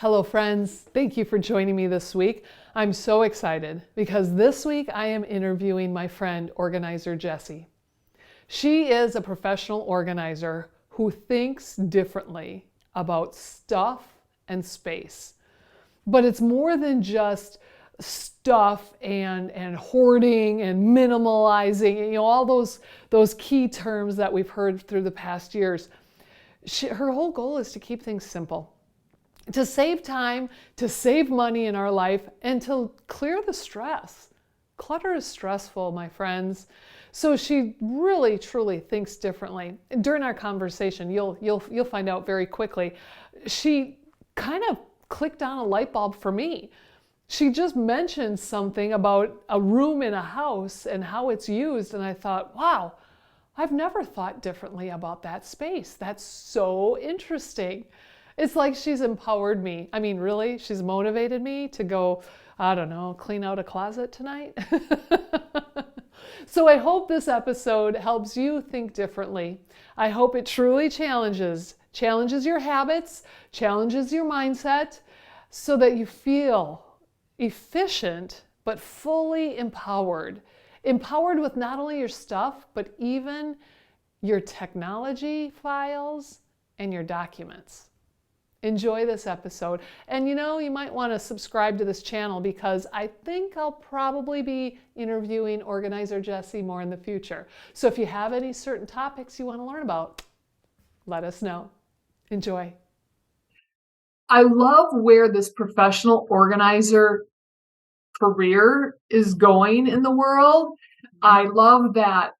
Hello, friends. Thank you for joining me this week. I'm so excited because this week I am interviewing my friend, organizer Jessi. She is a professional organizer who thinks differently about stuff and space. But it's more than just stuff and hoarding and minimalizing, all those key terms that we've heard through the past years. Her whole goal is to keep things simple, to save time, to save money in our life, and to clear the stress. Clutter is stressful, my friends. So she really, truly thinks differently. During our conversation, you'll find out very quickly, she kind of clicked on a light bulb for me. She just mentioned something about a room in a house and how it's used, and I thought, wow, I've never thought differently about that space. That's so interesting. It's like she's empowered me. I mean, really, she's motivated me to go, I don't know, clean out a closet tonight. So I hope this episode helps you think differently. I hope it truly challenges your habits, challenges your mindset, so that you feel efficient, but fully empowered. Empowered with not only your stuff, but even your technology files and your documents. Enjoy this episode. And you might want to subscribe to this channel because I think I'll probably be interviewing organizer Jessi more in the future. So if you have any certain topics you want to learn about, let us know. Enjoy. I love where this professional organizer career is going in the world. I love that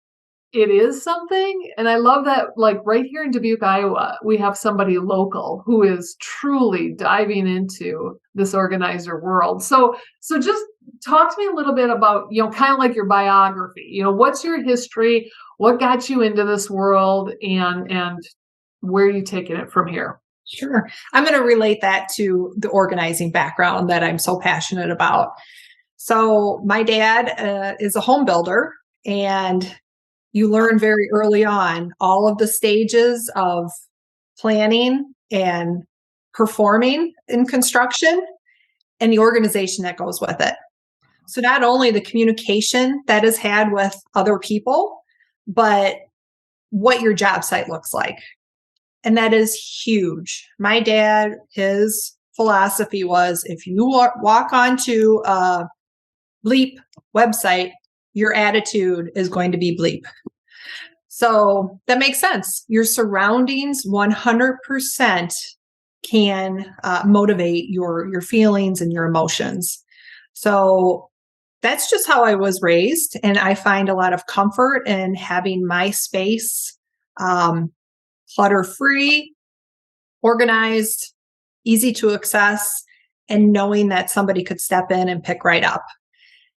it is something. And I love that, like right here in Dubuque, Iowa, we have somebody local who is truly diving into this organizer world. So just talk to me a little bit about, kind of like your biography. What's your history? What got you into this world, and where are you taking it from here? Sure. I'm going to relate that to the organizing background that I'm so passionate about. So my dad is a home builder, and you learn very early on all of the stages of planning and performing in construction and the organization that goes with it. So not only the communication that is had with other people, but what your job site looks like. And that is huge. My dad, his philosophy was, if you walk onto a bleep website, your attitude is going to be bleep. So that makes sense. Your surroundings 100% can motivate your feelings and your emotions. So that's just how I was raised. And I find a lot of comfort in having my space clutter-free, organized, easy to access, and knowing that somebody could step in and pick right up.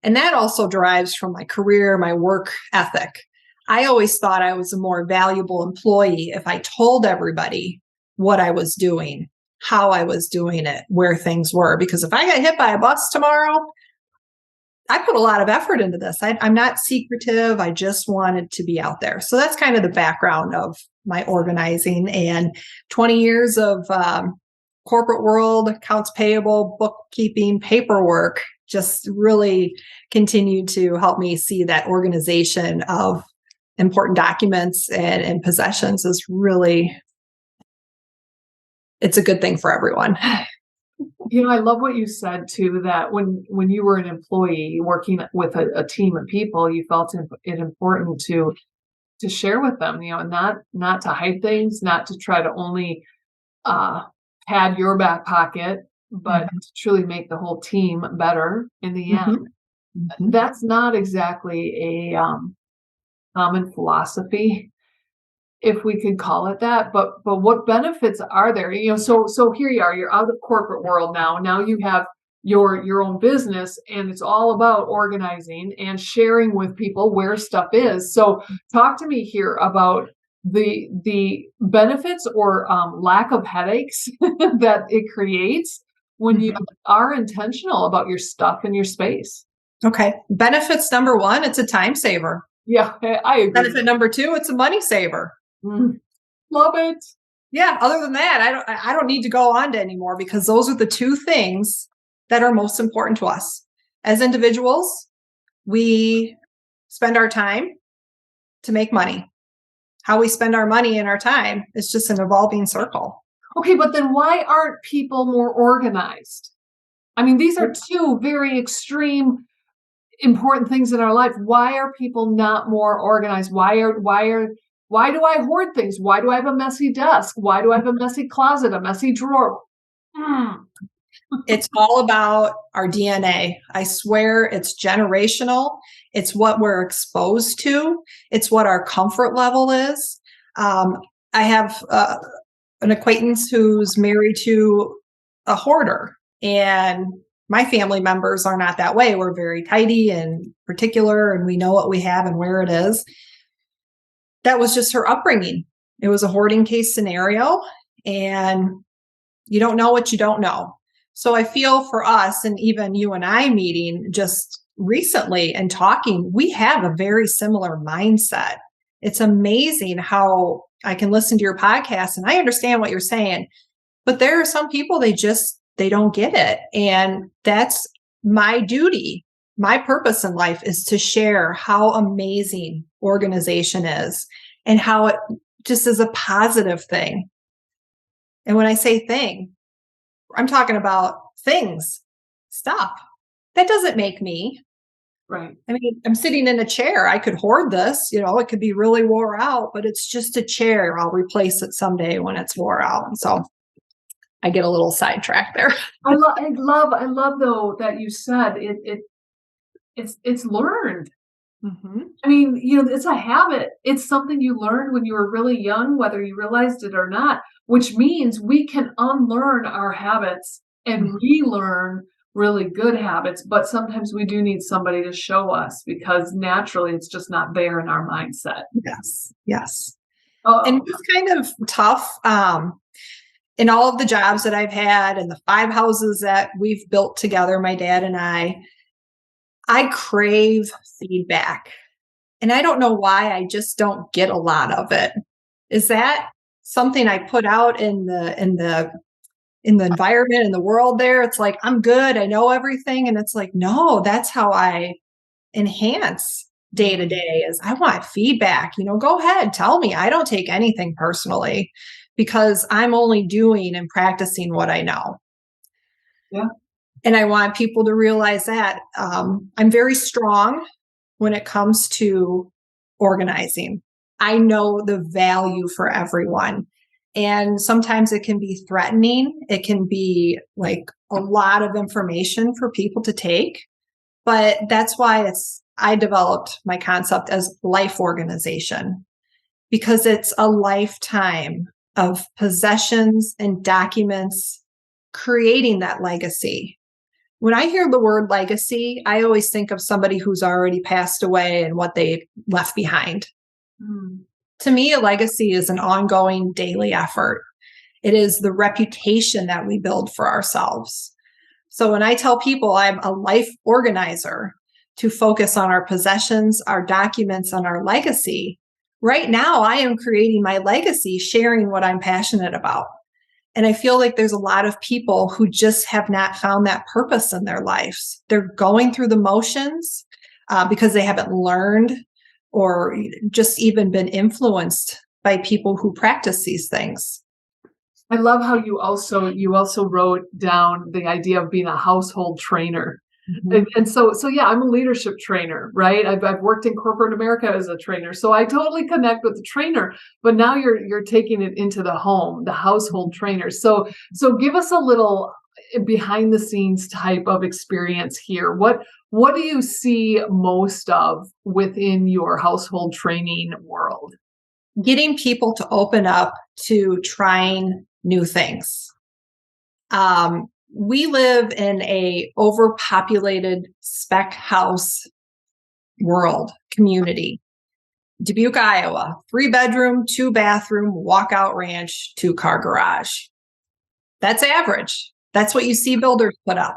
And that also derives from my career, my work ethic. I always thought I was a more valuable employee if I told everybody what I was doing, how I was doing it, where things were. Because if I got hit by a bus tomorrow, I put a lot of effort into this. I'm not secretive. I just wanted to be out there. So that's kind of the background of my organizing, and 20 years of corporate world, accounts payable, bookkeeping, paperwork, just really continue to help me see that organization of important documents and possessions is really, it's a good thing for everyone. I love what you said too, that when you were an employee working with a team of people, you felt it important to share with them, and not to hide things, not to try to only pad your back pocket, but to truly make the whole team better in the end. That's not exactly a common philosophy, if we could call it that, but what benefits are there? So here you are, you're out of corporate world now. Now you have your own business, and it's all about organizing and sharing with people where stuff is. So talk to me here about the benefits or lack of headaches that it creates when you are intentional about your stuff and your space. Okay. Benefits number one, it's a time saver. Yeah, I agree. Benefit number two, it's a money saver. Love it. Yeah. Other than that, I don't need to go on to anymore, because those are the two things that are most important to us. As individuals, we spend our time to make money. How we spend our money and our time is just an evolving circle. Okay, but then why aren't people more organized? I mean, these are two very extreme important things in our life. Why are people not more organized? Why do I hoard things? Why do I have a messy desk? Why do I have a messy closet, a messy drawer? It's all about our DNA. I swear it's generational. It's what we're exposed to. It's what our comfort level is. I have an acquaintance who's married to a hoarder, and my family members are not that way. We're very tidy and particular, and we know what we have and where it is. That was just her upbringing. It was a hoarding case scenario, and you don't know what you don't know. So I feel for us, and even you and I meeting just recently and talking, we have a very similar mindset. It's amazing how I can listen to your podcast and I understand what you're saying, but there are some people, they don't get it. And that's my duty. My purpose in life is to share how amazing organization is and how it just is a positive thing. And when I say thing, I'm talking about things, stuff. That doesn't make me. Right. I mean, I'm sitting in a chair. I could hoard this, it could be really wore out, but it's just a chair. I'll replace it someday when it's wore out. And so I get a little sidetracked there. I love though that you said it's learned. Mm-hmm. I mean, it's a habit. It's something you learned when you were really young, whether you realized it or not, which means we can unlearn our habits and relearn really good habits. But sometimes we do need somebody to show us, because naturally it's just not there in our mindset. Yes. Yes. Oh, And it's kind of tough. In all of the jobs that I've had and the 5 houses that we've built together, my dad and I crave feedback. And I don't know why, I just don't get a lot of it. Is that something I put out in the environment, in the world there? It's like, I'm good, I know everything. And it's like, no, that's how I enhance day to day, is I want feedback. Go ahead, tell me. I don't take anything personally, because I'm only doing and practicing what I know. Yeah. And I want people to realize that I'm very strong when it comes to organizing. I know the value for everyone. And sometimes it can be threatening. It can be like a lot of information for people to take. But that's why I developed my concept as life organization, because it's a lifetime of possessions and documents creating that legacy. When I hear the word legacy, I always think of somebody who's already passed away and what they left behind. To me, a legacy is an ongoing daily effort. It is the reputation that we build for ourselves. So when I tell people I'm a life organizer, to focus on our possessions, our documents, and our legacy, right now I am creating my legacy, sharing what I'm passionate about. And I feel like there's a lot of people who just have not found that purpose in their lives. They're going through the motions because they haven't learned or just even been influenced by people who practice these things. I love how you also wrote down the idea of being a household trainer. And so yeah, I'm a leadership trainer, right? I've worked in corporate America as a trainer, so I totally connect with the trainer. But now you're taking it into the home, the household trainer. So give us a little behind the scenes type of experience here. What do you see most of within your household training world? Getting people to open up to trying new things. We live in a overpopulated spec house world community. Dubuque, Iowa, 3-bedroom, 2-bathroom, walkout ranch, 2-car garage. That's average. That's what you see builders put up.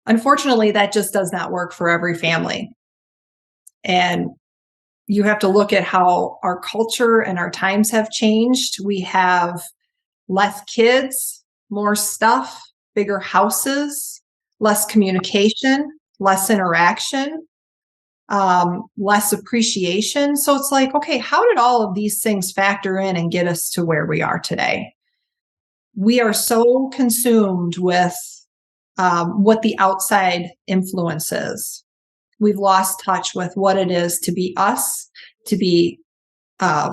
Unfortunately, that just does not work for every family. And you have to look at how our culture and our times have changed. We have less kids, more stuff, bigger houses, less communication, less interaction, less appreciation. So it's like, okay, how did all of these things factor in and get us to where we are today? We are so consumed with what the outside influence is. We've lost touch with what it is to be us, to be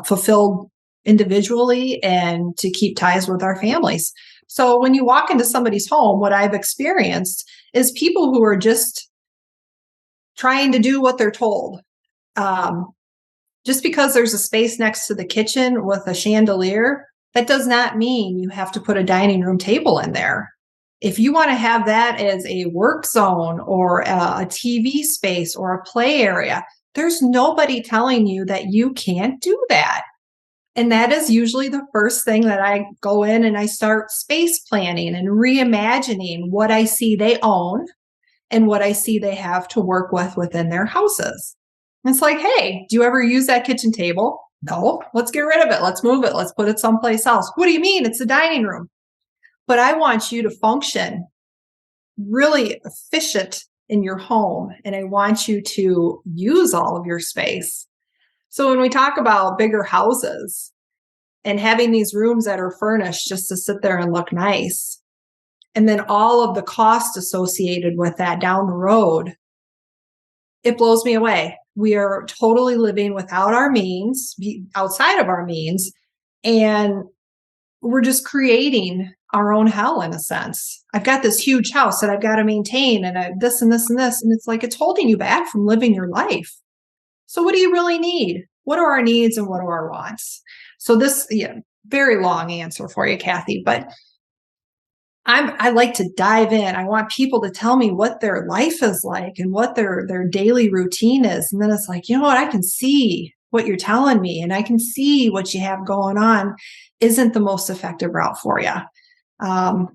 fulfilled individually, and to keep ties with our families. So when you walk into somebody's home, what I've experienced is people who are just trying to do what they're told. Just because there's a space next to the kitchen with a chandelier, that does not mean you have to put a dining room table in there. If you want to have that as a work zone or a TV space or a play area, there's nobody telling you that you can't do that. And that is usually the first thing that I go in and I start space planning and reimagining what I see they own and what I see they have to work with within their houses. And it's like, hey, do you ever use that kitchen table? No, let's get rid of it. Let's move it. Let's put it someplace else. What do you mean? It's a dining room. But I want you to function really efficient in your home. And I want you to use all of your space. So when we talk about bigger houses and having these rooms that are furnished just to sit there and look nice, and then all of the cost associated with that down the road, it blows me away. We are totally living without our means, outside of our means, and we're just creating our own hell in a sense. I've got this huge house that I've got to maintain, and this and this and this, and it's like it's holding you back from living your life. So what do you really need? What are our needs and what are our wants? So this, very long answer for you, Kathy, but I like to dive in. I want people to tell me what their life is like and what their daily routine is. And then it's like, you know what? I can see what you're telling me and I can see what you have going on isn't the most effective route for you. And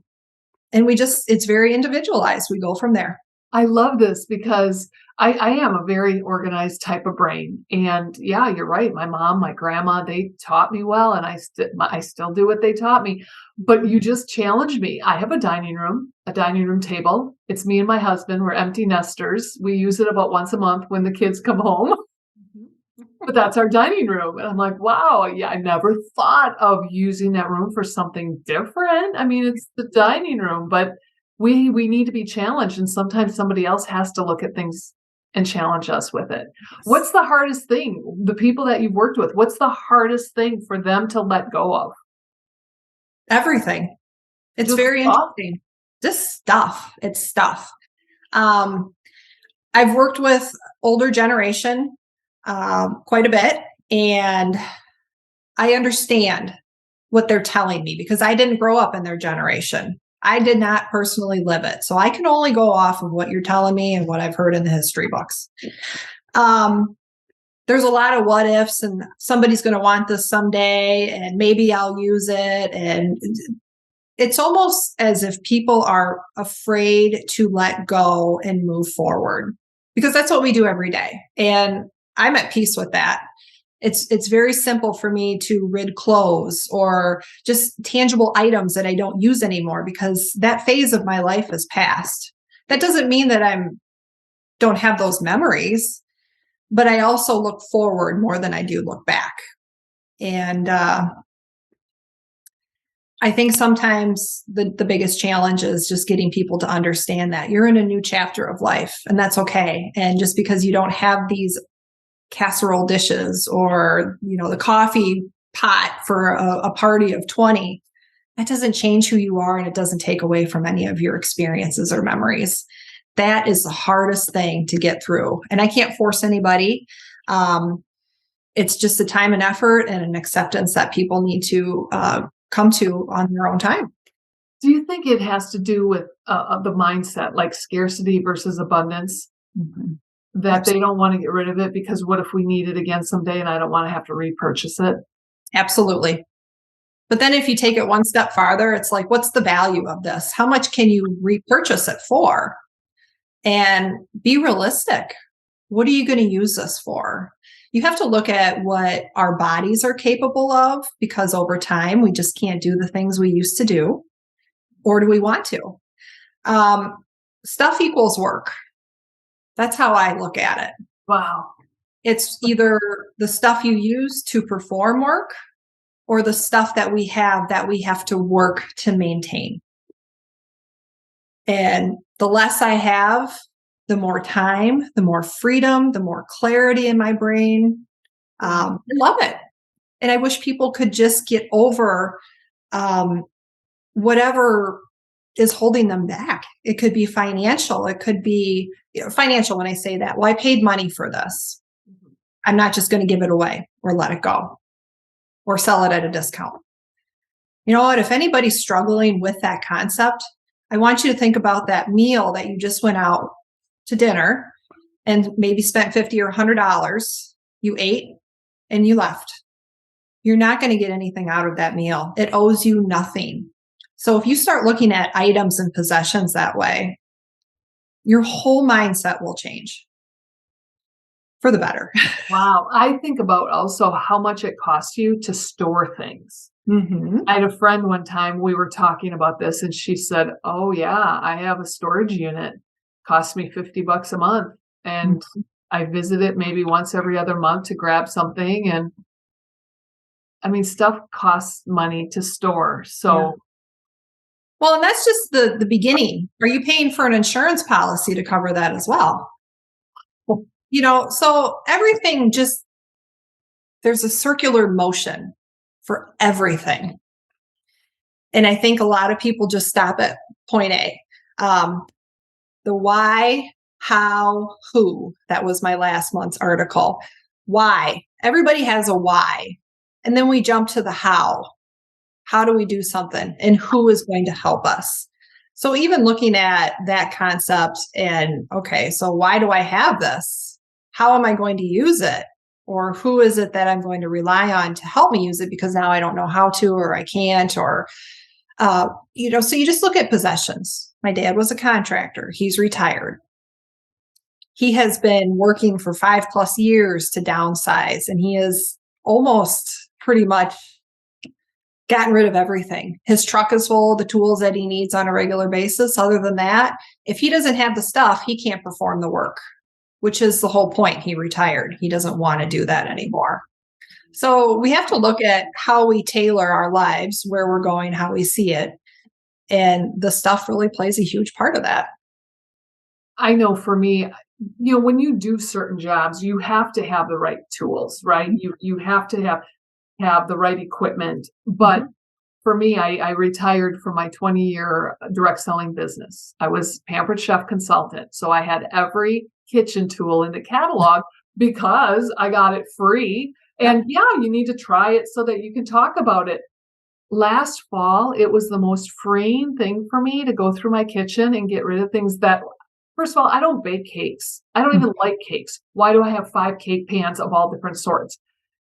it's very individualized. We go from there. I love this because I am a very organized type of brain. And yeah, you're right. My mom, my grandma, they taught me well, and I still do what they taught me. But you just challenged me. I have a dining room table. It's me and my husband. We're empty nesters. We use it about once a month when the kids come home. But that's our dining room. And I'm like, wow, yeah, I never thought of using that room for something different. I mean, it's the dining room, but we need to be challenged. And sometimes somebody else has to look at things and challenge us with it. What's the hardest thing? The people that you've worked with, what's the hardest thing for them to let go of? Everything. It's very interesting. Just stuff. It's stuff. I've worked with older generation quite a bit, and I understand what they're telling me because I didn't grow up in their generation. I did not personally live it. So I can only go off of what you're telling me and what I've heard in the history books. There's a lot of what ifs, and somebody's going to want this someday, and maybe I'll use it. And it's almost as if people are afraid to let go and move forward because that's what we do every day. And I'm at peace with that. It's very simple for me to rid clothes or just tangible items that I don't use anymore because that phase of my life is past. That doesn't mean that don't have those memories, but I also look forward more than I do look back. And I think sometimes the biggest challenge is just getting people to understand that you're in a new chapter of life, and that's okay. And just because you don't have these casserole dishes or the coffee pot for a party of 20, that doesn't change who you are, and it doesn't take away from any of your experiences or memories. That is the hardest thing to get through, and I can't force anybody. It's just a time and effort and an acceptance that people need to come to on their own time. Do you think it has to do with the mindset, like scarcity versus abundance? Mm-hmm. That Absolutely. They don't want to get rid of it because what if we need it again someday and I don't want to have to repurchase it? Absolutely. But then if you take it one step farther, it's like, what's the value of this? How much can you repurchase it for? And be realistic. What are you going to use this for? You have to look at what our bodies are capable of, because over time we just can't do the things we used to do. Or do we want to? Stuff equals work. That's how I look at it. Wow. It's either the stuff you use to perform work or the stuff that we have to work to maintain. And the less I have, the more time, the more freedom, the more clarity in my brain. I love it. And I wish people could just get over whatever is holding them back. It could be financial. It could be financial when I say that. Well, I paid money for this. I'm not just going to give it away or let it go or sell it at a discount. You know what? If anybody's struggling with that concept, I want you to think about that meal that you just went out to dinner and maybe spent $50 or $100. You ate and you left. You're not going to get anything out of that meal. It owes you nothing. So if you start looking at items and possessions that way, your whole mindset will change for the better. Wow. I think about also how much it costs you to store things. Mm-hmm. I had a friend one time, we were talking about this, and she said, oh yeah, I have a storage unit. Costs me $50 a month. And I visit it maybe once every other month to grab something. And I mean, stuff costs money to store. So well, and that's just the beginning. Are you paying for an insurance policy to cover that as well? You know, so everything just, there's a circular motion for everything. And I think a lot of people just stop at point A. The why, how, who, that was my last month's article. Why? Everybody has a why. And then we jump to the how. How do we do something? And who is going to help us? So even looking at that concept and, okay, so why do I have this? How am I going to use it? Or who is it that I'm going to rely on to help me use it because now I don't know how to, or I can't, or, so you just look at possessions. My dad was a contractor. He's retired. He has been working for 5+ years to downsize, and he is almost pretty much gotten rid of everything. His truck is full of the tools that he needs on a regular basis. Other than that, if he doesn't have the stuff, he can't perform the work, which is the whole point. He retired. He doesn't want to do that anymore. So we have to look at how we tailor our lives, where we're going, how we see it. And the stuff really plays a huge part of that. I know for me, when you do certain jobs, you have to have the right tools, right? You have to have the right equipment. But for me, I retired from my 20-year direct selling business. I was Pampered Chef consultant. So I had every kitchen tool in the catalog because I got it free. And you need to try it so that you can talk about it. Last fall, it was the most freeing thing for me to go through my kitchen and get rid of things that, first of all, I don't bake cakes. I don't even like cakes. Why do I have 5 cake pans of all different sorts?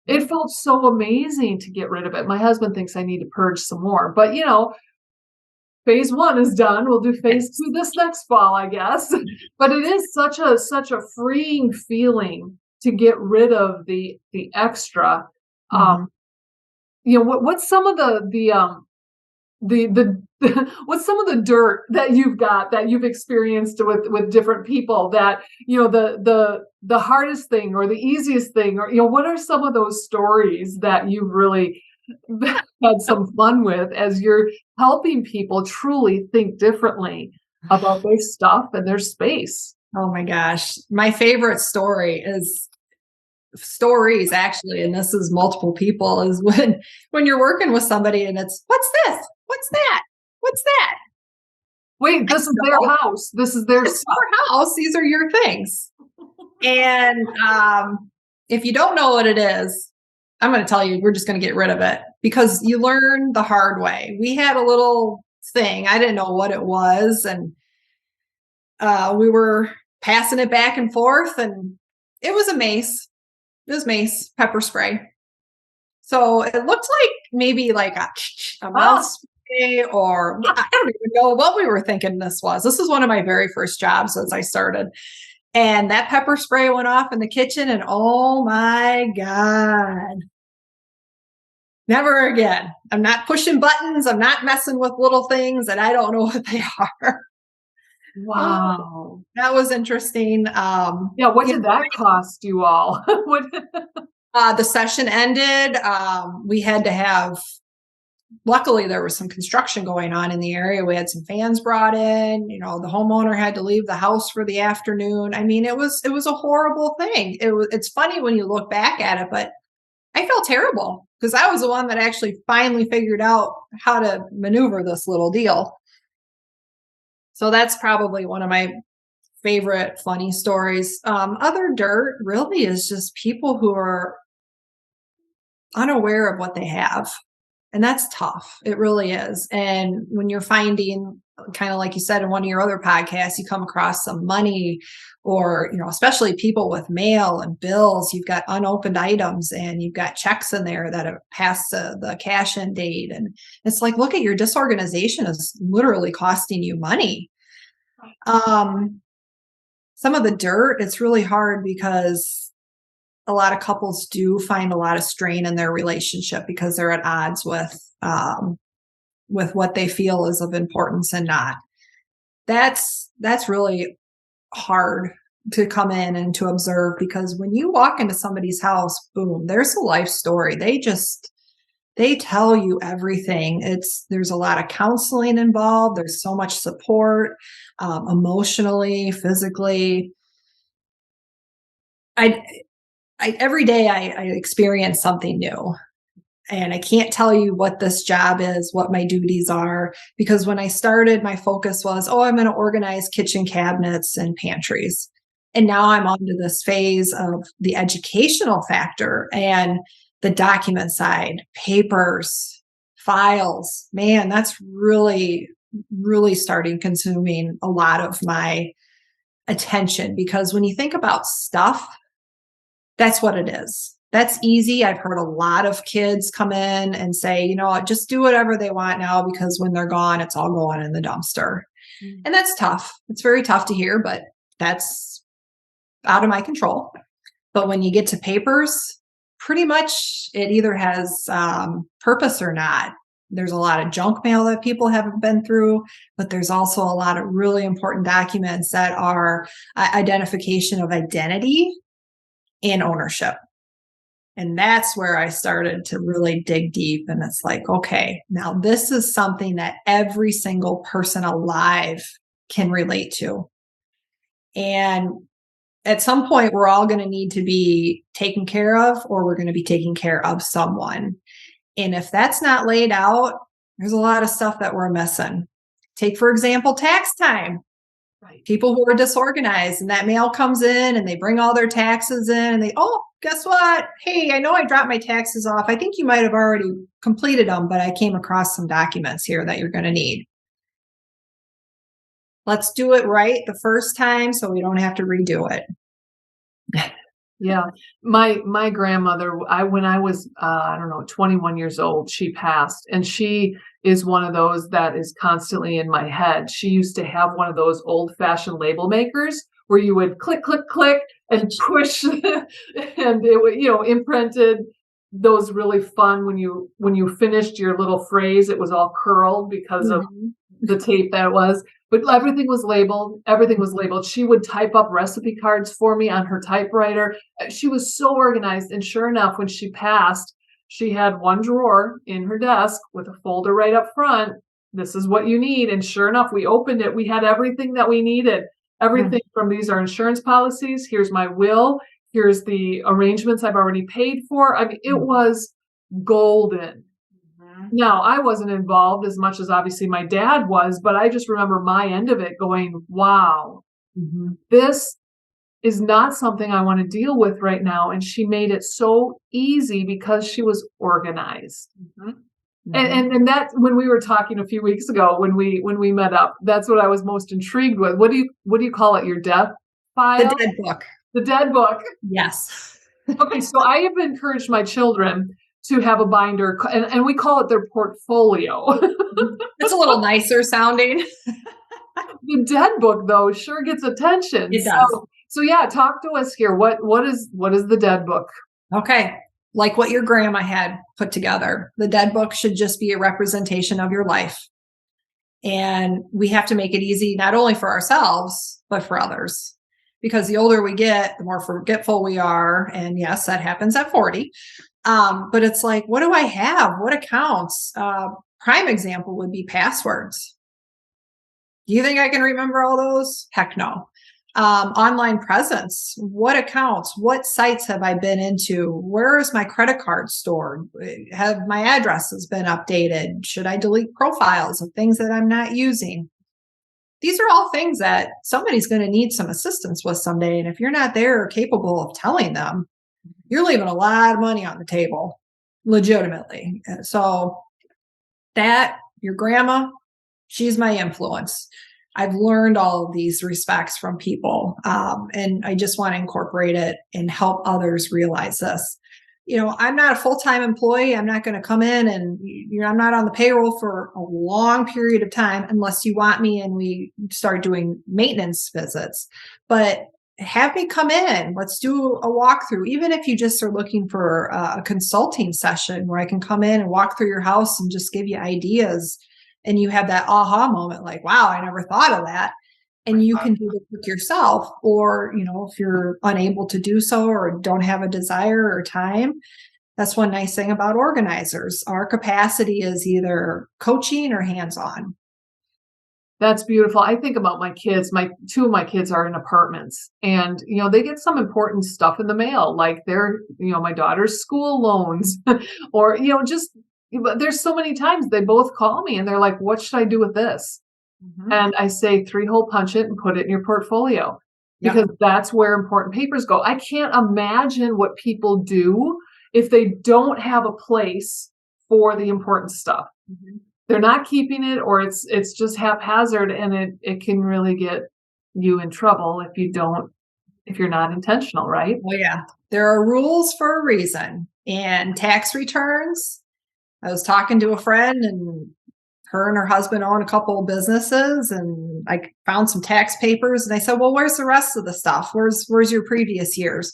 It felt so amazing to get rid of it. My husband thinks I need to purge some more, but phase 1 is done. We'll do phase 2 this next fall, I guess. But it is such a freeing feeling to get rid of the extra. What's some of the what's some of the dirt that you've experienced with different people that the hardest thing or the easiest thing, or what are some of those stories that you've really had some fun with as you're helping people truly think differently about their stuff and their space? Oh my gosh. My favorite stories actually, and this is multiple people, is when you're working with somebody and it's, what's this? What's that? What's that? Wait, this is their house. This is their house. These are your things. And if you don't know what it is, I'm going to tell you, we're just going to get rid of it, because you learn the hard way. We had a little thing. I didn't know what it was. And we were passing it back and forth, and it was a mace. It was mace, pepper spray. So it looked like maybe like a mouth spray, or I don't even know what we were thinking this was. This was one of my very first jobs as I started. And that pepper spray went off in the kitchen, and oh my God. Never again. I'm not pushing buttons. I'm not messing with little things and I don't know what they are. Wow. That was interesting. Yeah, what did that cost you all? The session ended. We had to have, luckily there was some construction going on in the area. We had some fans brought in, the homeowner had to leave the house for the afternoon. I mean, it was a horrible thing. It's funny when you look back at it, but I felt terrible because I was the one that actually finally figured out how to maneuver this little deal. So that's probably one of my favorite funny stories. Other dirt really is just people who are unaware of what they have. And that's tough. It really is. And when you're finding, kind of like you said in one of your other podcasts, you come across some money or, especially people with mail and bills, you've got unopened items and you've got checks in there that have passed the cash in date. And it's like, look at your disorganization is literally costing you money. Some of the dirt, it's really hard because a lot of couples do find a lot of strain in their relationship because they're at odds with what they feel is of importance and not. That's really hard to come in and to observe because when you walk into somebody's house, boom, there's a life story. They tell you everything. There's a lot of counseling involved. There's so much support, emotionally, physically. Every day I experience something new. And I can't tell you what this job is, what my duties are, because when I started, my focus was, I'm going to organize kitchen cabinets and pantries. And now I'm on to this phase of the educational factor and the document side, papers, files. Man, that's really, really starting consuming a lot of my attention because when you think about stuff, that's what it is. That's easy. I've heard a lot of kids come in and say, just do whatever they want now because when they're gone, it's all going in the dumpster. Mm-hmm. And that's tough. It's very tough to hear, but that's out of my control. But when you get to papers, pretty much it either has purpose or not. There's a lot of junk mail that people haven't been through, but there's also a lot of really important documents that are identification of identity and ownership. And that's where I started to really dig deep. And it's like, okay, now this is something that every single person alive can relate to. And at some point, we're all going to need to be taken care of, or we're going to be taking care of someone. And if that's not laid out, there's a lot of stuff that we're missing. Take, for example, tax time. Right. People who are disorganized and that mail comes in and they bring all their taxes in and guess what? Hey, I know I dropped my taxes off. I think you might have already completed them, but I came across some documents here that you're going to need. Let's do it right the first time so we don't have to redo it. Yeah. My grandmother, when I was, 21 years old, she passed, and she is one of those that is constantly in my head. She used to have one of those old fashioned label makers where you would click, click, click and push and it would, imprinted those really fun when you finished your little phrase, it was all curled because of the tape that it was. But everything was labeled. Everything was labeled. She would type up recipe cards for me on her typewriter. She was so organized. And sure enough, when she passed, she had one drawer in her desk with a folder right up front. This is what you need. And sure enough, we opened it. We had everything that we needed. Everything from these are insurance policies. Here's my will. Here's the arrangements I've already paid for. I mean, it was golden. Now, I wasn't involved as much as obviously my dad was, but I just remember my end of it going, wow, this is not something I want to deal with right now. And she made it so easy because she was organized. And that, when we were talking a few weeks ago, when we met up, that's what I was most intrigued with. What do you call it? Your death file? The dead book. The dead book. Yes. Okay. So I have encouraged my children to have a binder, and we call it their portfolio. It's a little nicer sounding. The dead book, though, sure gets attention. It does. So So yeah, talk to us here. What is the dead book? Okay. Like what your grandma had put together. The dead book should just be a representation of your life. And we have to make it easy, not only for ourselves, but for others. Because the older we get, the more forgetful we are. And yes, that happens at 40. But it's like, what do I have? What accounts? Prime example would be passwords. Do you think I can remember all those? Heck no. Online presence. What accounts? What sites have I been into? Where is my credit card stored? Have my addresses been updated? Should I delete profiles of things that I'm not using? These are all things that somebody's going to need some assistance with someday. And if you're not there or capable of telling them, you're leaving a lot of money on the table, legitimately. So that, your grandma, she's my influence. I've learned all of these respects from people. And I just want to incorporate it and help others realize this. I'm not a full-time employee. I'm not going to come in and I'm not on the payroll for a long period of time unless you want me and we start doing maintenance visits. But have me come in. Let's do a walkthrough. Even if you just are looking for a consulting session where I can come in and walk through your house and just give you ideas. And you have that aha moment, like, wow, I never thought of that. And you can do the work yourself. Or, if you're unable to do so or don't have a desire or time, that's one nice thing about organizers. Our capacity is either coaching or hands-on. That's beautiful. I think about my kids. Two of my kids are in apartments, and they get some important stuff in the mail, like my daughter's school loans, or just. But there's so many times they both call me and they're like, "What should I do with this?" Mm-hmm. And I say, 3-hole punch it and put it in your portfolio, because that's where important papers go. I can't imagine what people do if they don't have a place for the important stuff. Mm-hmm. They're not keeping it, or it's just haphazard, and it can really get you in trouble if you're not intentional, right? Well, yeah, there are rules for a reason. And tax returns, I was talking to a friend, and her and her husband own a couple of businesses, and I found some tax papers, and I said, well, where's the rest of the stuff? Where's your previous years?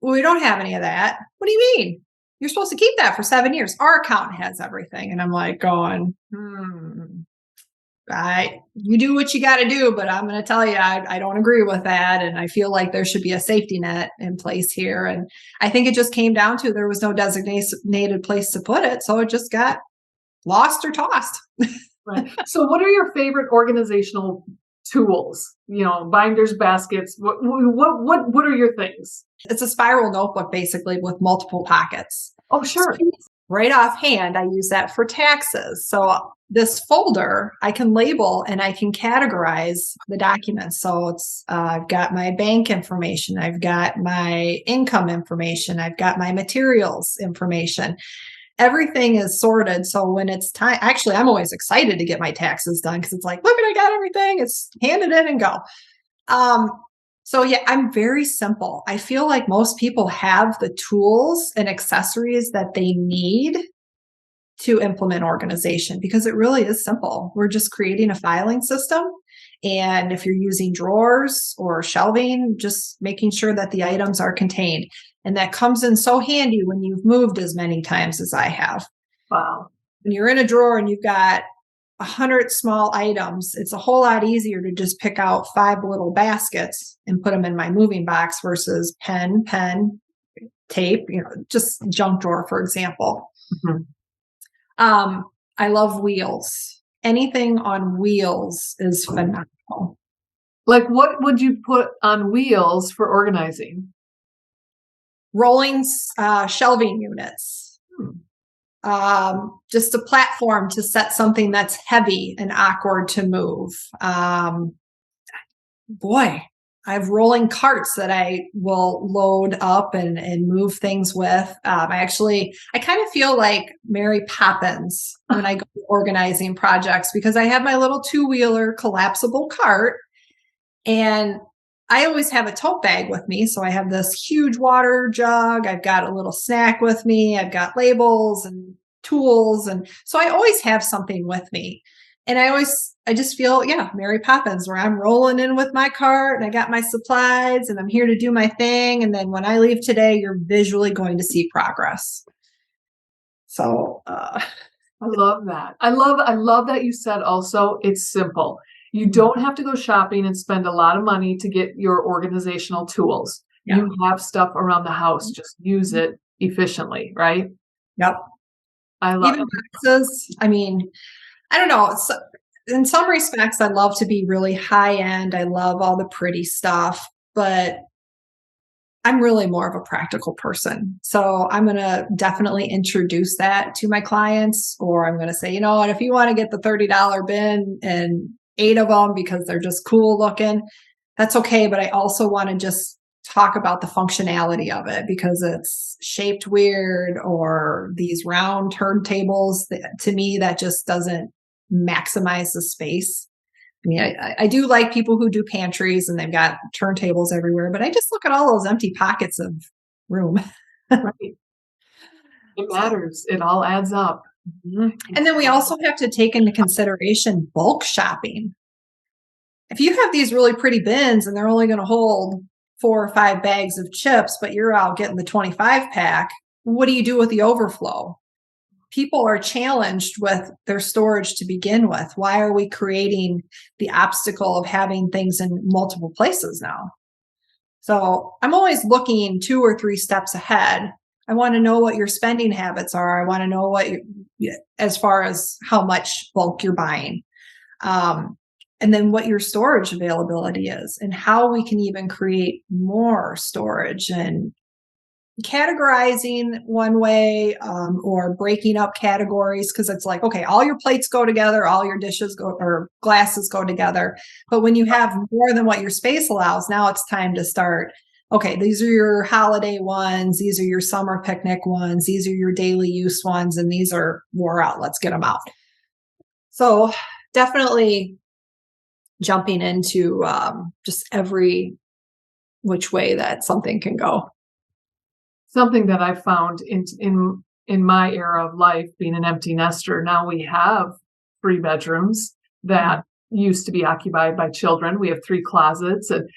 Well, we don't have any of that. What do you mean? You're supposed to keep that for 7 years. Our accountant has everything. And I'm like going, you do what you got to do, but I'm going to tell you, I don't agree with that. And I feel like there should be a safety net in place here. And I think it just came down to there was no designated place to put it. So it just got lost or tossed. Right. So what are your favorite organizational tools? Binders, baskets. What are your things? It's a spiral notebook, basically, with multiple pockets. Oh, sure. So right offhand, I use that for taxes. So this folder, I can label and I can categorize the documents. So I've got my bank information, I've got my income information, I've got my materials information. Everything is sorted. So when it's time, actually, I'm always excited to get my taxes done because it's like, look, I got everything. It's handed in and go. So yeah, I'm very simple. I feel like most people have the tools and accessories that they need to implement organization, because it really is simple. We're just creating a filing system. And if you're using drawers or shelving, just making sure that the items are contained. And that comes in so handy when you've moved as many times as I have. Wow. When you're in a drawer and you've got 100 small items, it's a whole lot easier to just pick out 5 little baskets and put them in my moving box versus pen, tape, just junk drawer, for example. Mm-hmm. I love wheels. Anything on wheels is phenomenal. Like, what would you put on wheels for organizing? Rolling shelving units. Just a platform to set something that's heavy and awkward to move. I have rolling carts that I will load up and move things with. I kind of feel like Mary Poppins when I go organizing projects, because I have my little 2-wheeler collapsible cart, and I always have a tote bag with me. So I have this huge water jug. I've got a little snack with me. I've got labels and tools. And so I always have something with me. And I always I just feel, yeah, Mary Poppins, where I'm rolling in with my cart and I got my supplies and I'm here to do my thing. And then when I leave today, you're visually going to see progress. So, I love that. I love that you said also it's simple. You don't have to go shopping and spend a lot of money to get your organizational tools. yeah. You have stuff around the house, just use it efficiently, right? Yep. I love Even it. boxes. I mean, I don't know. In some respects, I love to be really high end. I love all the pretty stuff, but I'm really more of a practical person. So I'm going to definitely introduce that to my clients, or I'm going to say, you know what, if you want to get the $30 bin and 8 of them because they're just cool looking, that's okay. But I also want to just talk about the functionality of it because it's shaped weird, or these round turntables to me, that just doesn't maximize the space. I mean, I do like people who do pantries and they've got turntables everywhere, but I just look at all those empty pockets of room. Right. It matters. It all adds up. And then we also have to take into consideration bulk shopping. If you have these really pretty bins and they're only going to hold 4 or 5 bags of chips, but you're out getting the 25 pack, what do you do with the overflow? People are challenged with their storage to begin with. Why are we creating the obstacle of having things in multiple places now? So I'm always looking 2 or 3 steps ahead. I want to know what your spending habits are. I want to know as far as how much bulk you're buying. And then what your storage availability is and how we can even create more storage, and categorizing one way, or breaking up categories, because it's like, okay, all your plates go together, all your dishes go, or glasses go together. But when you have more than what your space allows, now it's time to start, okay, these are your holiday ones, these are your summer picnic ones, these are your daily use ones, and these are wore out, let's get them out. So definitely jumping into just every which way that something can go. Something that I found in my era of life, being an empty nester, now we have 3 bedrooms that used to be occupied by children. We have 3 closets, and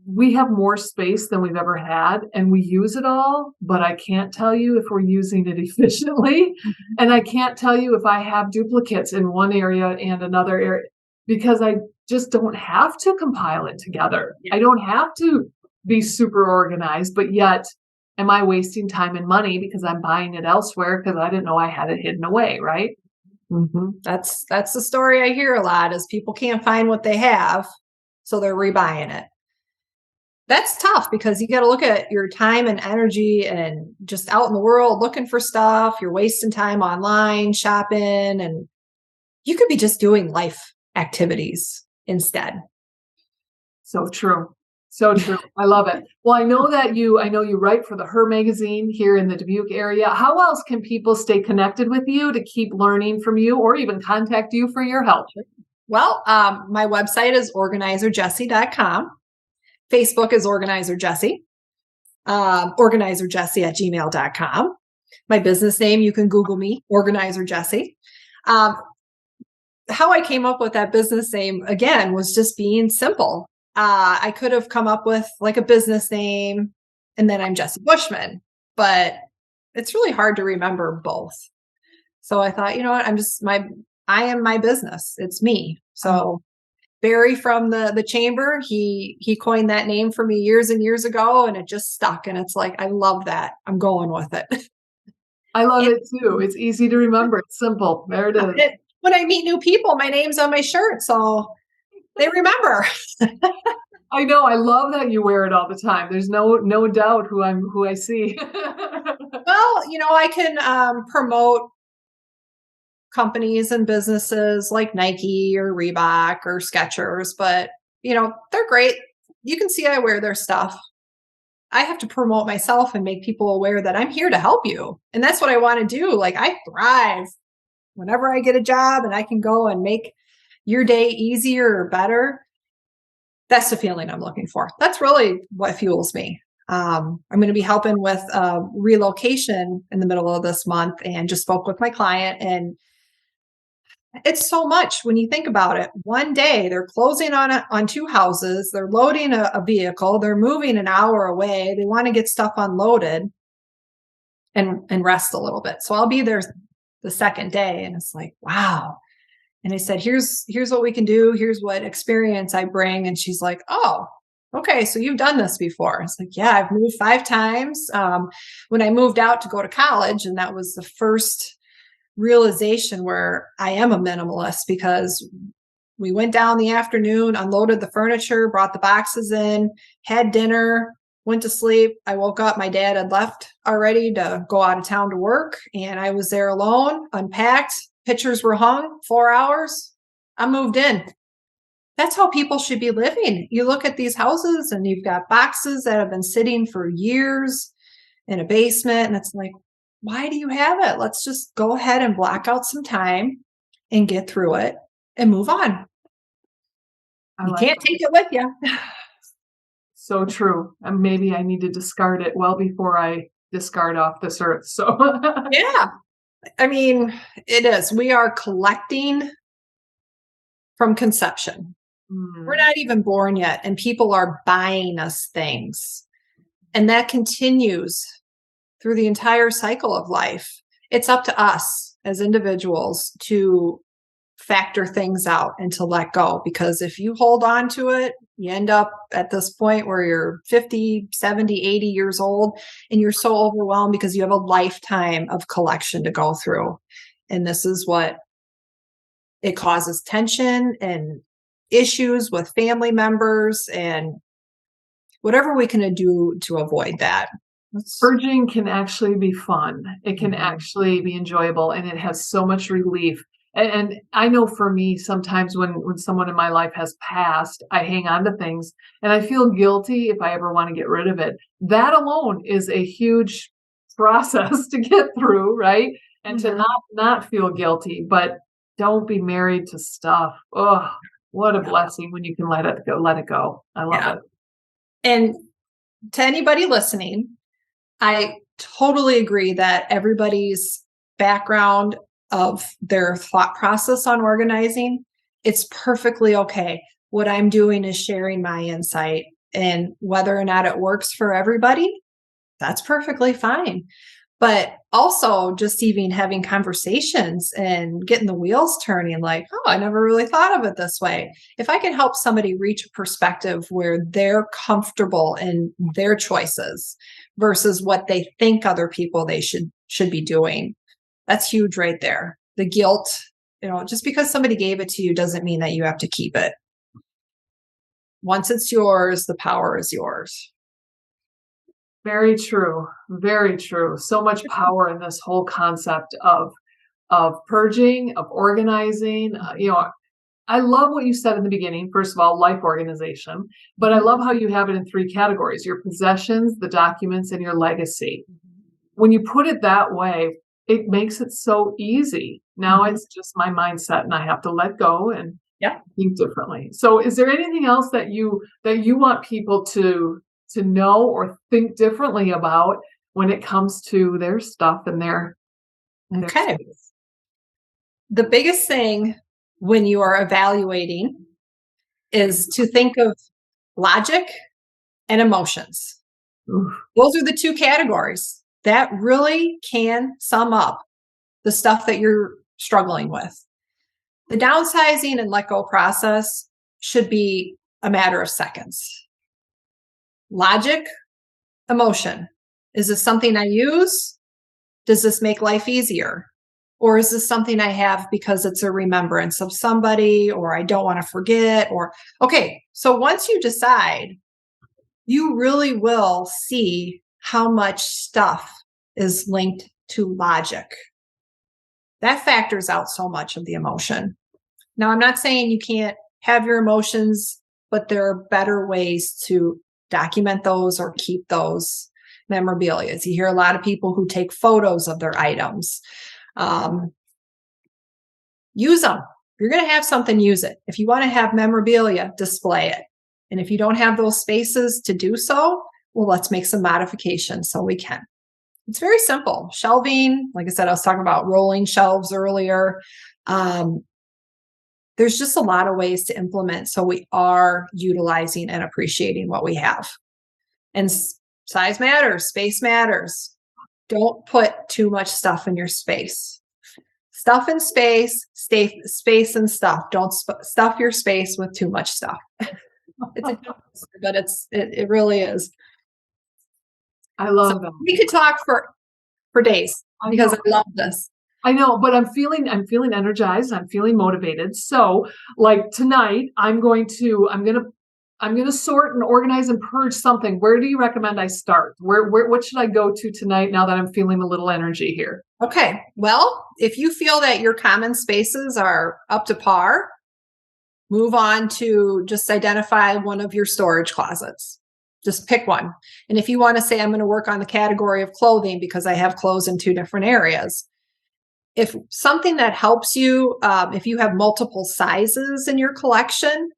we have more space than we've ever had, and we use it all, but I can't tell you if we're using it efficiently. And I can't tell you if I have duplicates in one area and another area, because I just don't have to compile it together. I don't have to be super organized, but yet am I wasting time and money because I'm buying it elsewhere because I didn't know I had it hidden away, right? That's the story I hear a lot, is people can't find what they have, so they're rebuying it. That's tough because you got to look at your time and energy and just out in the world looking for stuff. You're wasting time online shopping, and you could be just doing life activities instead. So true. So true. I love it. Well, I know you write for the Her magazine here in the Dubuque area. How else can people stay connected with you to keep learning from you, or even contact you for your help? Well, my website is organizerjessi.com. Facebook is Organizer Jessi. organizerjessi@gmail.com. My business name, you can Google me, Organizer Jessi. How I came up with that business name, again, was just being simple. I could have come up with like a business name and then I'm Jessi Bushman, but it's really hard to remember both. So I thought, you know what, I am my business. It's me. So Barry from the chamber, he coined that name for me years and years ago, and it just stuck. And it's like, I love that. I'm going with it. I love it too. It's easy to remember. It's simple. There it is. When I meet new people, my name's on my shirt, so they remember. I know. I love that you wear it all the time. There's no doubt who I see. Well, I can promote companies and businesses like Nike or Reebok or Skechers, but they're great. You can see I wear their stuff. I have to promote myself and make people aware that I'm here to help you. And that's what I want to do. Like, I thrive whenever I get a job and I can go and make your day easier or better. That's the feeling I'm looking for. That's really what fuels me. I'm going to be helping with relocation in the middle of this month, and just spoke with my client, and It's so much when you think about it. One day they're closing on two houses, they're loading a vehicle, they're moving an hour away, they want to get stuff unloaded and rest a little bit. So I'll be there the second day, and it's like, wow. And I said, here's what we can do. Here's what experience I bring. And she's like, oh, okay, so you've done this before. It's like, yeah, I've moved 5 times. When I moved out to go to college, and that was the first realization where I am a minimalist, because we went down the afternoon, unloaded the furniture, brought the boxes in, had dinner, went to sleep. I woke up, my dad had left already to go out of town to work, and I was there alone, unpacked, pictures were hung, 4 hours, I moved in. That's how people should be living. You look at these houses and you've got boxes that have been sitting for years in a basement, and it's like, why do you have it? Let's just go ahead and block out some time and get through it and move on. You can't take it with you. So true. And maybe I need to discard it well before I discard off this earth. So Yeah. I mean, it is. We are collecting from conception. We're not even born yet, and people are buying us things. And that continues through the entire cycle of life. It's up to us as individuals to factor things out and to let go, because if you hold on to it, you end up at this point where you're 50, 70, 80 years old, and you're so overwhelmed because you have a lifetime of collection to go through. And this is what it causes: tension and issues with family members, and whatever we can do to avoid that. Purging can actually be fun. It can actually be enjoyable, and it has so much relief. And I know for me, sometimes when someone in my life has passed, I hang on to things and I feel guilty if I ever want to get rid of it. That alone is a huge process to get through, right? And to not feel guilty, but don't be married to stuff. Oh, what a blessing when you can let it go. Let it go. I love it. And to anybody listening, I totally agree that everybody's background of their thought process on organizing, it's perfectly okay. What I'm doing is sharing my insight, and whether or not it works for everybody, that's perfectly fine. But also just even having conversations and getting the wheels turning, like, oh, I never really thought of it this way. If I can help somebody reach a perspective where they're comfortable in their choices versus what they think other people they should be doing, that's huge right there. The guilt, just because somebody gave it to you doesn't mean that you have to keep it. Once it's yours, the power is yours. Very true. Very true. So much power in this whole concept of purging, of organizing. I love what you said in the beginning. First of all, life organization, but I love how you have it in 3 categories: your possessions, the documents, and your legacy. When you put it that way, it makes it so easy. Now it's just my mindset, and I have to let go and think differently. So is there anything else that you want people to know or think differently about when it comes to their stuff and their space? The biggest thing when you are evaluating is to think of logic and emotions. Oof. Those are the 2 categories that really can sum up the stuff that you're struggling with. The downsizing and let go process should be a matter of seconds. Logic, emotion. Is this something I use? Does this make life easier? Or is this something I have because it's a remembrance of somebody, or I don't want to forget? Okay, so once you decide, you really will see how much stuff is linked to logic. That factors out so much of the emotion. Now, I'm not saying you can't have your emotions, but there are better ways to document those or keep those memorabilia. You hear a lot of people who take photos of their items. Use them. If you're going to have something, use it. If you want to have memorabilia, display it. And if you don't have those spaces to do so, well, let's make some modifications so we can. It's very simple. Shelving, like I said, I was talking about rolling shelves earlier. there's just a lot of ways to implement so we are utilizing and appreciating what we have. And size matters, space matters. Don't put too much stuff in your space. Stuff in space, space and stuff. Don't stuff your space with too much stuff. It's a joke, but it really is. I love that. We could talk for days because I love this. I know, but I'm feeling energized. I'm feeling motivated. So, like tonight, I'm gonna sort and organize and purge something. Where do you recommend I start? What should I go to tonight now that I'm feeling a little energy here? Okay. Well, if you feel that your common spaces are up to par, move on to just identify one of your storage closets. Just pick one. And if you want to say, I'm going to work on the category of clothing because I have clothes in 2 different areas. If something that helps you, if you have multiple sizes in your collection,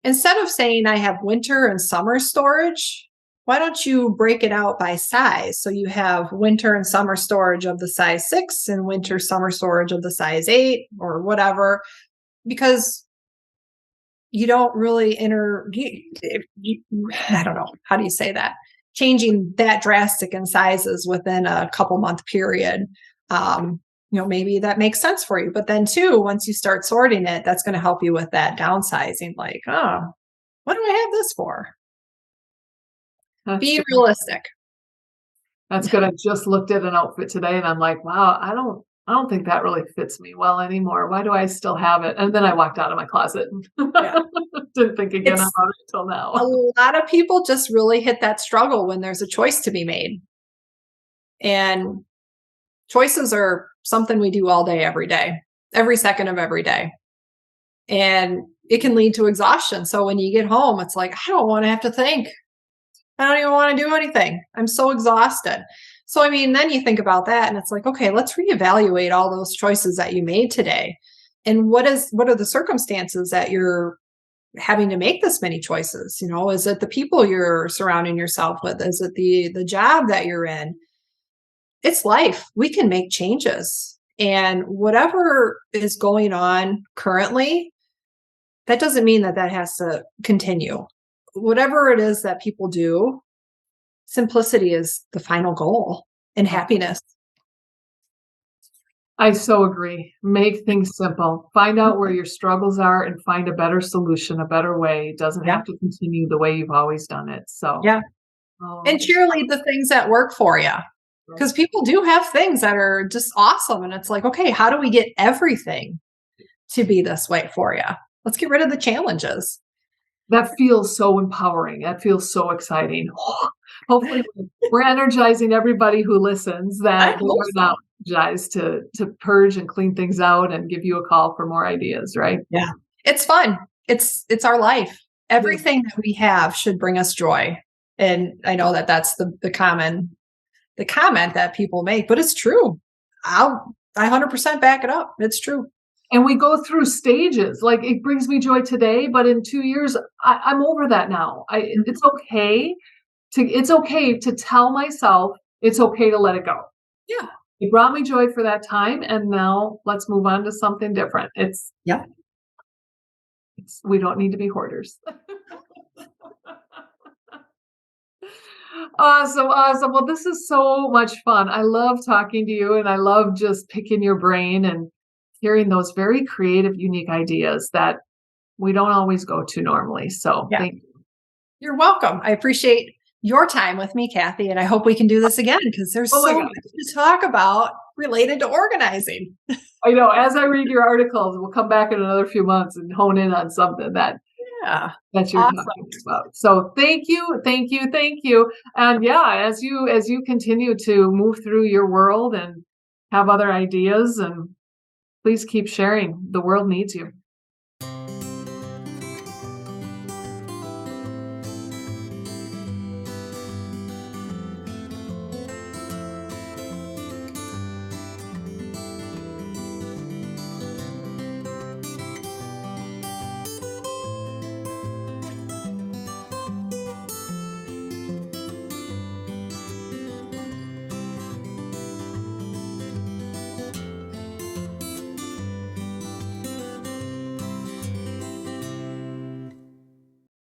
instead of saying I have winter and summer storage, why don't you break it out by size? So you have winter and summer storage of the size 6 and winter summer storage of the size 8 or whatever, because you don't really I don't know. How do you say that? Changing that drastic in sizes within a couple month period. Maybe that makes sense for you. But then too, once you start sorting it, that's going to help you with that downsizing. Like, oh, what do I have this for? Be realistic. That's good. I just looked at an outfit today and I'm like, wow, I don't think that really fits me well anymore. Why do I still have it? And then I walked out of my closet. Yeah. Didn't think again about it until now. A lot of people just really hit that struggle when there's a choice to be made. And choices are something we do all day, every day, every second of every day. And it can lead to exhaustion. So when you get home, it's like, I don't want to have to think. I don't even want to do anything. I'm so exhausted. So, I mean, then you think about that and it's like, okay, let's reevaluate all those choices that you made today. And what are the circumstances that you're having to make this many choices? Is it the people you're surrounding yourself with? Is it the job that you're in? It's life. We can make changes. And whatever is going on currently, that doesn't mean that has to continue. Whatever it is that people do, simplicity is the final goal, and happiness. I so agree. Make things simple. Find out where your struggles are and find a better solution, a better way. It doesn't have to continue the way you've always done it. So, and cheerlead the things that work for you. Because people do have things that are just awesome. And it's like, okay, how do we get everything to be this way for you? Let's get rid of the challenges. That feels so empowering. That feels so exciting. Hopefully we're energizing everybody who listens, that we're now energized to purge and clean things out and give you a call for more ideas, right? Yeah. It's fun. It's our life. Everything that we have should bring us joy. And I know that that's the comment that people make, but it's true. I 100% back it up. It's true. And we go through stages. Like, it brings me joy today, but in 2 years, I'm over that now. It's okay to tell myself it's okay to let it go. Yeah. It brought me joy for that time, and now let's move on to something different. We don't need to be hoarders. Awesome. Well, this is so much fun. I love talking to you, and I love just picking your brain and hearing those very creative, unique ideas that we don't always go to normally. So thank you. You're welcome. I appreciate your time with me, Kathy, and I hope we can do this again because there's so much to talk about related to organizing. I know. As I read your articles, we'll come back in another few months and hone in on something that you're talking about. So thank you. And as you continue to move through your world and have other ideas, and please keep sharing. The world needs you.